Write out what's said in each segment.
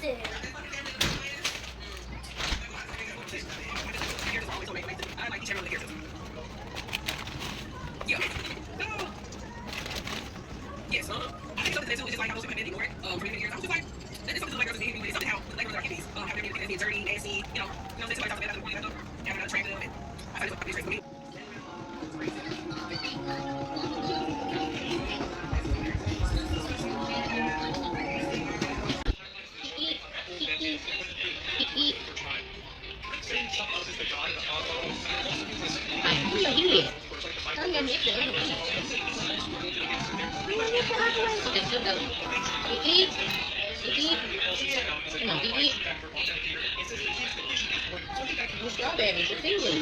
Yeah. Yes, I think something too is just like how most people have been ignored for many years. I was just like, it's something like girls in the something how like girls are hippies, have their being dirty, nasty, somebody talks bad about them, having unattractive, and I find it's for me. Strawberries, you feel it.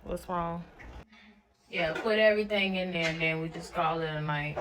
What's wrong? Yeah, put everything in there and then we just call it a night.